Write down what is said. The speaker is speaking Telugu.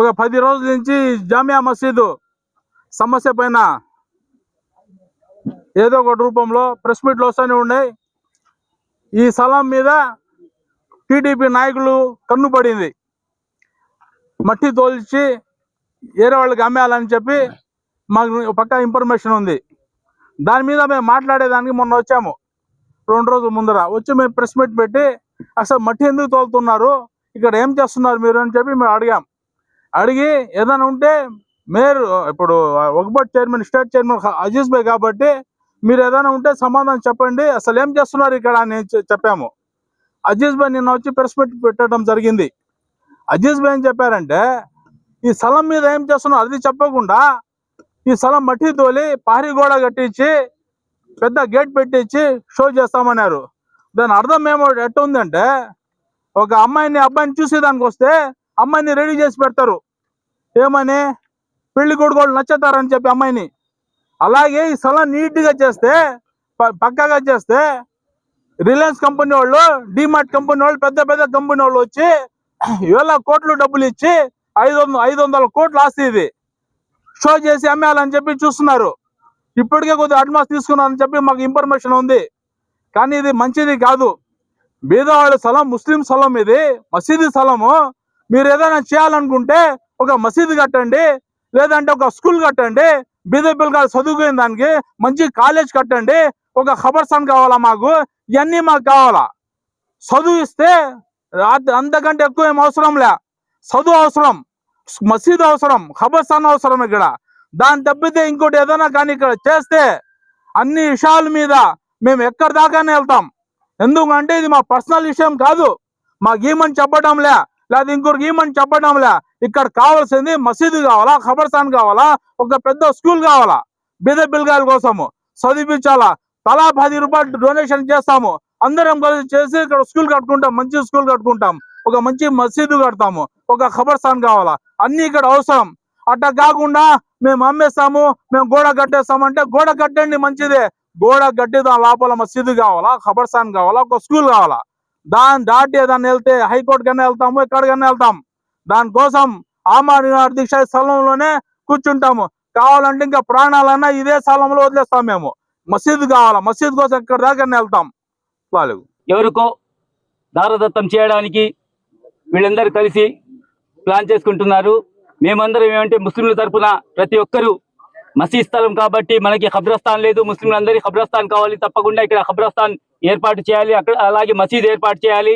ఒక 10 రోజుల నుంచి జామియా మసీదు సమస్య పైన ఏదో ఒక రూపంలో ప్రెస్ మీట్లు వస్తూనే ఉన్నాయి. ఈ స్థలం మీద టీడీపీ నాయకులు కన్ను పడింది. మట్టి తోల్చి వేరే వాళ్ళకి అమ్మేయాలని చెప్పి మాకు పక్కా ఇన్ఫర్మేషన్ ఉంది. దాని మీద మేము మాట్లాడేదానికి మొన్న వచ్చాము. 2 రోజుల ముందర వచ్చి మేము ప్రెస్ మీట్ పెట్టి అసలు మట్టి ఎందుకు తోలుతున్నారు, ఇక్కడ ఏం చేస్తున్నారు మీరు అని చెప్పి మేము అడిగి ఏదైనా ఉంటే మేయర్ ఇప్పుడు Waqf board chairman state chairman Aziz భాయ్ కాబట్టి మీరు ఏదైనా ఉంటే సమాధానం చెప్పండి, అసలు ఏం చేస్తున్నారు ఇక్కడ అని చెప్పాము. అజీజ్ భాయ్ నిన్న వచ్చి ప్రెస్ మీట్ పెట్టడం జరిగింది. అజీజ్ భాయ్ ఏం చెప్పారంటే ఈ స్థలం మీద ఏం చేస్తున్నారు అది చెప్పకుండా ఈ స్థలం మట్టి తోలి పారి గోడ కట్టించి పెద్ద గేట్ పెట్టించి షో చేస్తామన్నారు. దాని అర్థం ఏమో ఎట్టుందంటే ఒక అబ్బాయిని చూసేదానికి వస్తే అమ్మాయిని రెడీ చేసి పెడతారు, ఏమని పెళ్లి కొడుకోళ్ళు నచ్చుతారని చెప్పి అమ్మాయిని. అలాగే ఈ స్థలం నీట్గా చేస్తే పక్కాగా చేస్తే రిలయన్స్ కంపెనీ వాళ్ళు, డిమార్ట్ కంపెనీ వాళ్ళు, పెద్ద పెద్ద కంపెనీ వాళ్ళు వచ్చి 1,000 కోట్లు డబ్బులు ఇచ్చి 500 కోట్లు ఆస్తి ఇది షో చేసి అమ్మేయాలని చెప్పి చూస్తున్నారు. ఇప్పటికే కొద్దిగా అడ్వాన్స్ తీసుకున్నారని చెప్పి మాకు ఇన్ఫర్మేషన్ ఉంది. కానీ ఇది మంచిది కాదు. బీదవాళ్ళ స్థలం, ముస్లిం స్థలం, ఇది మసీదు స్థలము. మీరు ఏదైనా చేయాలనుకుంటే ఒక మసీదు కట్టండి, లేదంటే ఒక స్కూల్ కట్టండి, బీద పిల్లలు చదువుకునే దానికి మంచి కాలేజ్ కట్టండి. ఒక ఖబర్స్థాన్ కావాలా మాకు, ఇవన్నీ మాకు కావాలా. చదువు ఇస్తే అంతకంటే ఎక్కువ ఏం అవసరం లే. చదువు అవసరం, మసీదు అవసరం, ఖబర్స్థాన్ అవసరం. ఇక్కడ దాన్ని తప్పితే ఇంకోటి ఏదైనా కానీ ఇక్కడ చేస్తే అన్ని విషయాల మీద మేము ఎక్కడి దాకానే వెళ్తాం. ఎందుకంటే ఇది మా పర్సనల్ విషయం కాదు. మాకు ఏమని చెప్పడంలే, లేదా ఇంకొకరికి ఏమని చెప్పడంలే. ఇక్కడ కావాల్సింది మసీదు కావాలా, ఖబర్స్థాన్ కావాలా, ఒక పెద్ద స్కూల్ కావాలా. బీద పిల్లగాయల కోసము చదివించాలా. తలా 10 రూపాయలు డొనేషన్ చేస్తాము. అందరం కలిసి చేసి ఇక్కడ స్కూల్ కట్టుకుంటాం, మంచి స్కూల్ కట్టుకుంటాం, ఒక మంచి మసీదు కడతాము, ఒక ఖబర్స్థాన్ కావాలా. అన్ని ఇక్కడ అవసరం. అట్లా కాకుండా మేము అమ్మేస్తాము, మేము గోడ కట్టేస్తామంటే గోడ కట్టండి, మంచిదే. గోడ కట్టి దాని లోపల మసీదు కావాలా, ఖబర్స్థాన్ కావాలా, ఒక స్కూల్ కావాలా. దాన్ని దాటి ఏదన్నా వెళ్తే హైకోర్టు కన్నా వెళ్తాము, ఎక్కడికన్నా వెళ్తాం. దానికోసం ఆమరణ దీక్ష స్థలంలోనే కూర్చుంటాము. కావాలంటే ఇంకా ప్రాణాలన్నా ఇదే స్థలంలో వదిలేస్తాం. మేము మసీదు కావాలా, మసీదు కోసం ఎక్కడి దాకా వెళ్తాం. వాళ్ళు ఎవరికో దారదత్తం చేయడానికి వీళ్ళందరూ కలిసి ప్లాన్ చేసుకుంటున్నారు. మేమందరం ఏమంటే ముస్లింల తరఫున ప్రతి ఒక్కరూ మసీద్ స్థలం కాబట్టి మనకి ఖబ్రస్థాన్ లేదు, ముస్లింలందరికీ ఖబ్రస్థాన్ కావాలి. తప్పకుండా ఇక్కడ ఖబ్రస్థాన్ ఏర్పాటు చేయాలి, అక్కడ అలాగే మసీద్ ఏర్పాటు చేయాలి.